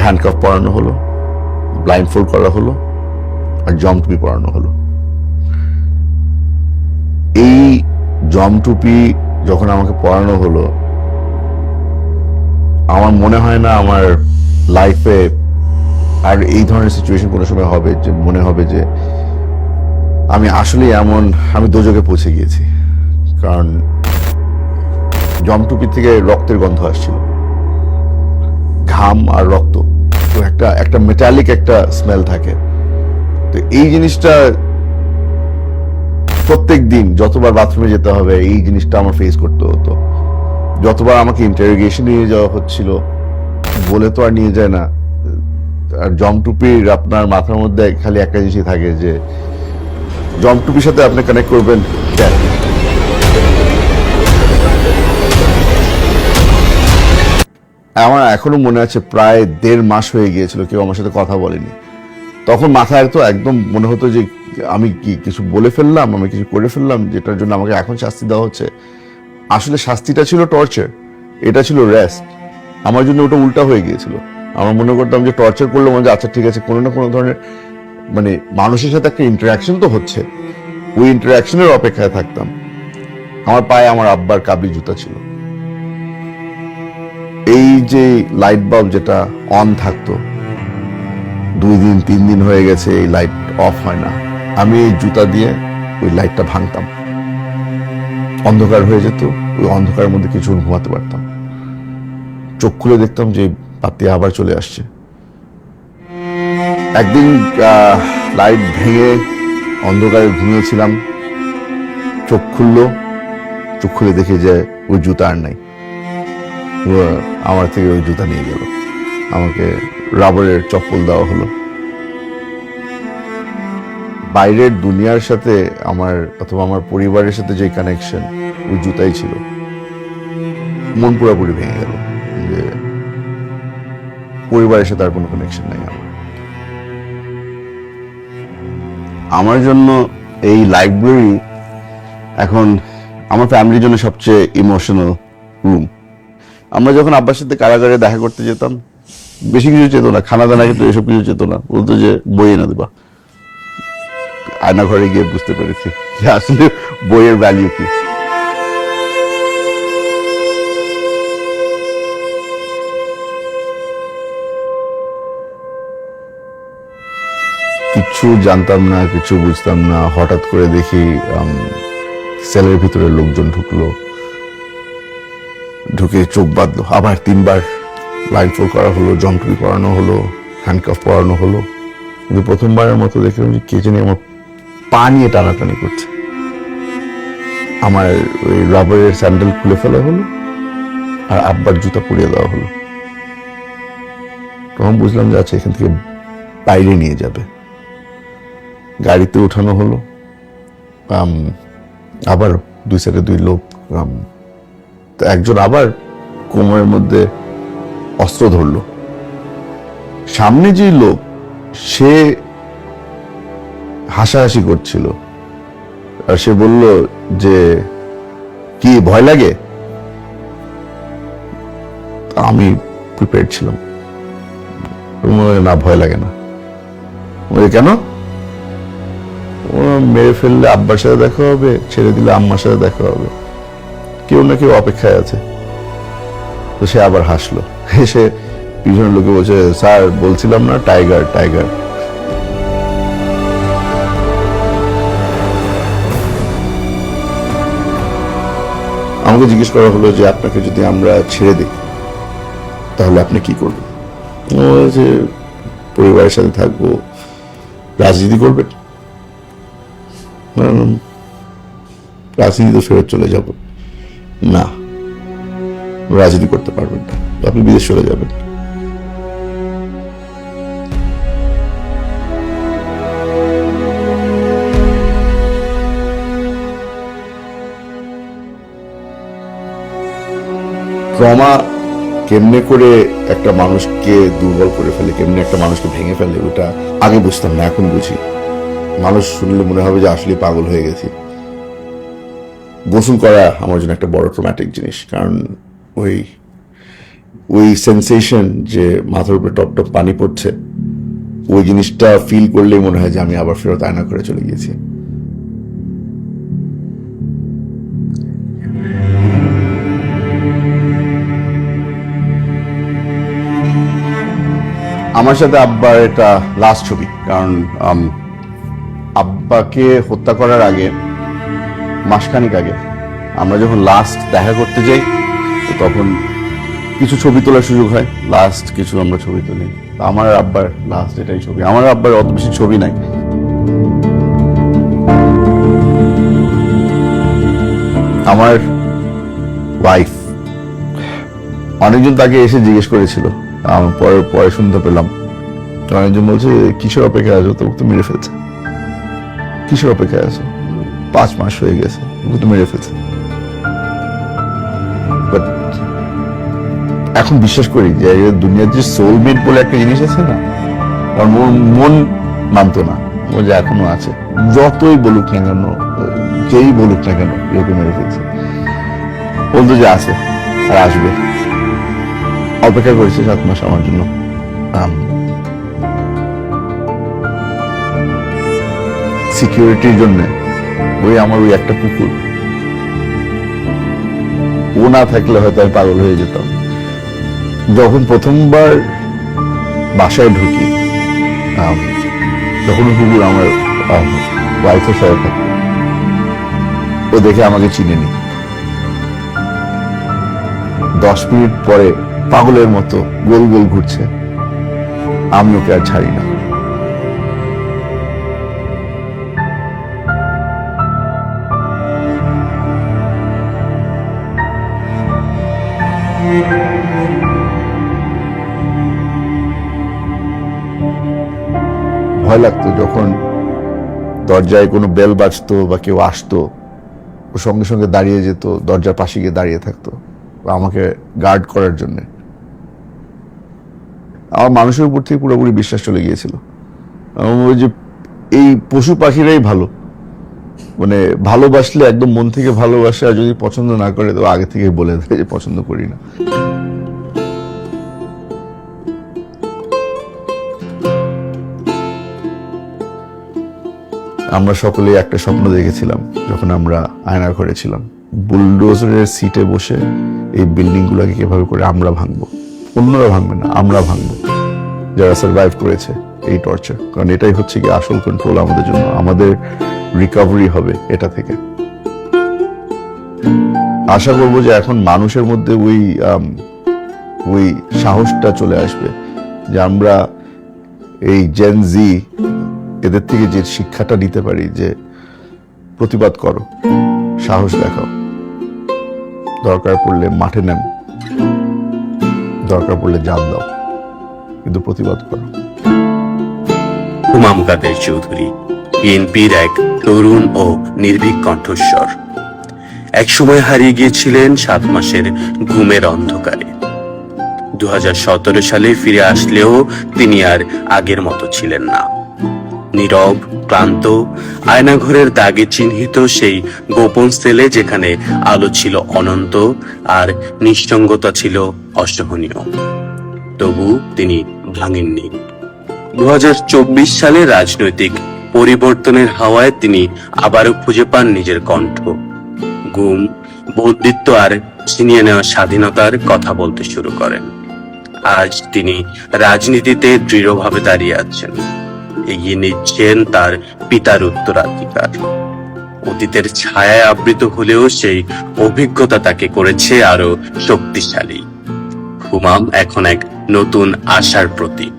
Handcuff পরানো হলো, ব্লাইন্ডফোল্ড করা হলো, আর জমটুপি পরানো হলো। এই জমটুপি যখন আমাকে পরানো হলো, আমার মনে হয় না আমার লাইফে আর এই ধরনের সিচুয়েশন কোনো সময় হবে যে মনে হবে যে আমি আসলে আমি দোজকে পৌঁছে গিয়েছি। কারণ জমটুপি থেকে রক্তের গন্ধ আসছিল, ঘাম আর রক্ত, তো একটা মেটালিক একটা স্মেল থাকে। তো এই জিনিসটা প্রত্যেক দিন যতবার বাথরুমে যেতে হবে এই জিনিসটা আমার ফেস করতে হতো। যতবার আমাকে ইন্টারোগেশন নিয়ে যাওয়া হচ্ছিল, বলে তো আর নিয়ে যায় না। আর জমটুপির আপনার মাথার মধ্যে খালি একটা জিনিসই থাকে যে জমটুপির সাথে আপনি কানেক্ট করবেন death। আমার এখনো মনে আছে প্রায় 1.5 মাস হয়ে গিয়েছিল কেউ আমার সাথে কথা বলেনি। তখন মাথায় তো একদম মনে হতো যে আমি কি কিছু বলে ফেললাম, আমি কিছু করে ফেললাম যেটার জন্য আমাকে এখন শাস্তি দেওয়া হচ্ছে। আসলে শাস্তিটা ছিল টর্চার, এটা ছিল রেস্ট। আমার জন্য ওটা উল্টা হয়ে গিয়েছিল। আমার মনে করতাম যে টর্চার করলে মনে হয় আচ্ছা ঠিক আছে, কোনো না কোনো ধরনের মানুষের সাথে একটা ইন্টারাকশন তো হচ্ছে, ওই ইন্টারাকশনের অপেক্ষায় থাকতাম। আমার পায়ে আমার আব্বার কাবলি জুতা ছিল। এই যে লাইট বাল্ব যেটা অন থাকতো, 2 দিন 3 দিন হয়ে গেছে এই লাইট অফ হয় না, আমি এই জুতা দিয়ে ওই লাইটটা ভাঙতাম, অন্ধকার হয়ে যেত। ওই অন্ধকারের মধ্যে কিছু ঘুমাতে পারতাম। চোখ খুলে দেখতাম যে বাতি আবার চলে আসছে। একদিন লাইট ভেঙে অন্ধকারে ঘুমিয়েছিলাম, চোখ খুলে দেখে যে ওই জুতা আর নাই। আমার থেকে ওই জুতা নিয়ে গেল, আমাকে রাবারের চপ্পল দেওয়া হলো। বাইরের দুনিয়ার সাথে অথবা আমার পরিবারের সাথে যে কানেকশন ওই জুতাই ছিল। মন পুরোপুরি ভেঙে গেল যে পরিবারের সাথে আর কোনো কানেকশন নাই আমার জন্য এই লাইব্রেরি এখন আমার ফ্যামিলির জন্য সবচেয়ে ইমোশনাল রুম। আমরা যখন আব্বার সাথে কারাগারে দেখা করতে যেতাম, বেশি কিছু চেত না, খানা দানা কিন্তু এসব কিছু চেত না, বলতো যে বই এনে দেবা। আয়না ঘরে গিয়ে বুঝতে পেরেছি যে আসলে বইয়ের ভ্যালু কি। কিছু জানতাম না, কিছু বুঝতাম না। হঠাৎ করে দেখি সেলের ভিতরে লোকজন ঢুকে চোখ বাঁধলো। আবার 3বার ব্লাইন্ডফোল্ড করা হলো, জমটুপি পরানো হলো, হ্যান্ডকাফ পরানো হলো। কিন্তু প্রথমবারের মতো দেখলাম যে কে জানি আমার পা নিয়ে টানাটানি করছে। আমার ওই রাবারের স্যান্ডেল খুলে ফেলা হলো আর আব্বার জুতা পরিয়ে দেওয়া হলো। তখন বুঝলাম যে আচ্ছা এখান থেকে বাইরে নিয়ে যাবে। গাড়িতে উঠানো হলো, আবার 2 সাইডে 2 লোক। তো একজন আবার কোমরের মধ্যে অস্ত্র ধরলো। সামনে যে লোক সে হাসাহাসি করছিল আর সে বলল যে কি ভয় লাগে? আমি প্রিপেয়ার ছিলাম, না ভয় লাগে না। কেন? মেরে ফেললে আব্বার সাথে দেখা হবে, ছেড়ে দিলে আম্মার সাথে দেখা হবে, কেউ না কেউ অপেক্ষায় আছে। তো সে আবার হাসলো, হেসে পিছনের লোকে বলছে স্যার বলছিলাম না টাইগার টাইগার। আমাকে জিজ্ঞেস করা হলো যে আপনাকে যদি আমরা ছেড়ে দিই তাহলে আপনি কি করবেন? যে পরিবারের সাথে থাকবো, রাজনীতি করবেন। রাজনীতি তো ফেরত চলে যাব না, রাজনীতি করতে পারবেন না, আপনি বিদেশ চলে যাবেন। ট্রমা কেমনে করে একটা মানুষকে দুর্বল করে ফেলে, কেমনে একটা মানুষকে ভেঙে ফেলে, ওটা আগে বুঝতাম না, এখন বুঝি। মানুষ শুনলে মনে হবে যে আসলে পাগল হয়ে গেছি। গোসল করা আমার জন্য একটা বড় ট্রমাটিক জিনিস, কারণ ওই ওই সেন্সেশন যে মাথার উপরে টপ টপ পানি পড়ছে, ওই জিনিসটা ফিল করলেই মনে হয় যে আমি আবার ফেরত আয়না করে চলে গেছি। আমার সাথে আব্বার এটা লাস্ট ছবি, কারণ আব্বাকে হত্যা করার আগে, মাসখানিক আগে, আমরা যখন লাস্ট দেখা করতে যাই তো তখন কিছু ছবি তোলার সুযোগ হয়, লাস্ট কিছু আমরা ছবি তুলি। আমার আর আব্বার লাস্ট এটাই ছবি। আমার আর আব্বার অত বেশি ছবি নাই। আমার ওয়াইফ, অনেকজন তাকে এসে জিজ্ঞেস করেছিল, আমার পরে পরে শুনতে পেলাম অনেকজন বলছে কিসের অপেক্ষায় আছো, তোকে তো মেরে ফেলছে। কিসের অপেক্ষায় আছো, 5 মাস হয়ে গেছে, তোকে তো মেরে ফেলছে। বাট এখন বিশ্বাস করি যে দুনিয়ার যে সোলমেট বলে একটা জিনিস আছে না, কারণ মন মানতো না, ও যে এখনো আছে, যতই বলুক না কেন, যেই বলুক না কেন এরকম মেরে ফেলছে, বলতো যে আছে আর আসবে। অপেক্ষা করেছে 7 মাস আমার জন্য। সিকিউরিটির জন্য ওই আমার ওই একটা কুকুর, ও না থাকলে হয়তো আমি পাগল হয়ে যেতাম। যখন প্রথমবার বাসায় ঢুকি, তখন কুকুর আমার ওয়াইফের সাথে থাকতো, ও দেখে আমাকে চিনেনি। 10 মিনিট পরে পাগলের মতো গোল গোল ঘুরছে, আমি ওকে আর ছাড়ি না। ভয় লাগতো যখন দরজায় কোনো বেল বাজতো বা কেউ আসতো, ও সঙ্গে সঙ্গে দাঁড়িয়ে যেত, দরজার পাশে গিয়ে দাঁড়িয়ে থাকতো আমাকে গার্ড করার জন্য। আমার মানুষের উপর থেকে পুরোপুরি বিশ্বাস চলে গিয়েছিল। ওই যে এই পশু পাখিরাই ভালো, মানে ভালোবাসলে একদম মন থেকে ভালোবাসে, আর যদি পছন্দ না করে তো আগে থেকে বলে দেয় যে পছন্দ করি না। আমরা সকলেই একটা স্বপ্ন দেখেছিলাম যখন আমরা আয়নার ঘরে ছিলাম, বুলডোজারের সিটে বসে এই বিল্ডিং গুলাকে কিভাবে করে আমরা ভাঙবো, অন্যরা ভাঙবে না, আমরা ভাঙবো, যারা সার্ভাইভ করেছে এই টর্চার। কারণ এটাই হচ্ছে কি আসল কন্ট্রোল আমাদের জন্য, আমাদের রিকভারি হবে এটা থেকে। আশা করবো যে এখন মানুষের মধ্যে ওই সাহসটা চলে আসবে যে আমরা এই জেন জি এদের থেকে যে শিক্ষাটা নিতে পারি যে প্রতিবাদ করো, সাহস দেখাও, দরকার পড়লে মাঠে নেন, দরকার পড়লে জান দাও, কিন্তু প্রতিবাদ করো। হুমাম কাদের চৌধুরী, বিএনপির এক তরুণ ও নির্ভীক কণ্ঠস্বর। একসময় হারিয়ে গিয়েছিলেন 7 মাসের ঘুমের অন্ধকারে। 2017 সালে ফিরে আসলেও তিনি আর আগের মতো ছিলেন না। নীরব, ক্লান্ত, আয়নাঘরের দাগে চিহ্নিত সেই গোপন সেলে যেখানে আলো ছিল অনন্ত আর নিঃসঙ্গতা ছিল অসহনীয়, তবু তিনি ভাঙেননি। 2024 সালে রাজনৈতিক পরিবর্তনের হাওয়ায় তিনি আবারও খুঁজে পান নিজের কণ্ঠ। গুম, বন্দিত্ব আর ছিনিয়ে নেওয়া স্বাধীনতার কথা বলতে শুরু করেন। আজ তিনি রাজনীতিতে দৃঢ়ভাবে দাঁড়িয়ে আছেন, এগিয়ে নিচ্ছেন তার পিতার উত্তরাধিকার। অতীতের ছায়ায় আবৃত হলেও সেই অভিজ্ঞতা তাকে করেছে আরো শক্তিশালী। হুমাম এখন এক নতুন আশার প্রতীক,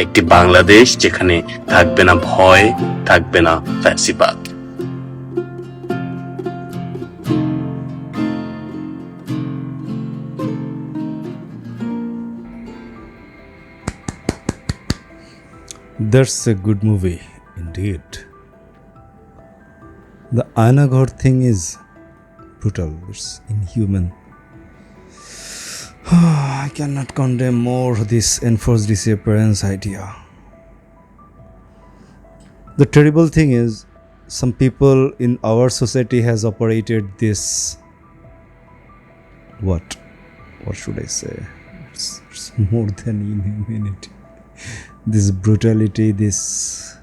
একটি বাংলাদেশ যেখানে থাকবে না ভয়, থাকবে না ফ্যাসিবাদ। That's a good movie, indeed. The Ainaghar thing is brutal, it's inhuman. I cannot condemn more this enforced disappearance idea. The terrible thing is, some people in our society has operated this, what should I say, more than inhumanity. This brutality, this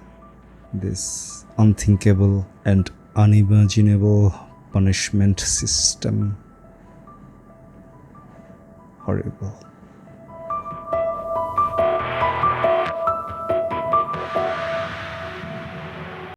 unthinkable and unimaginable punishment system. Horrible.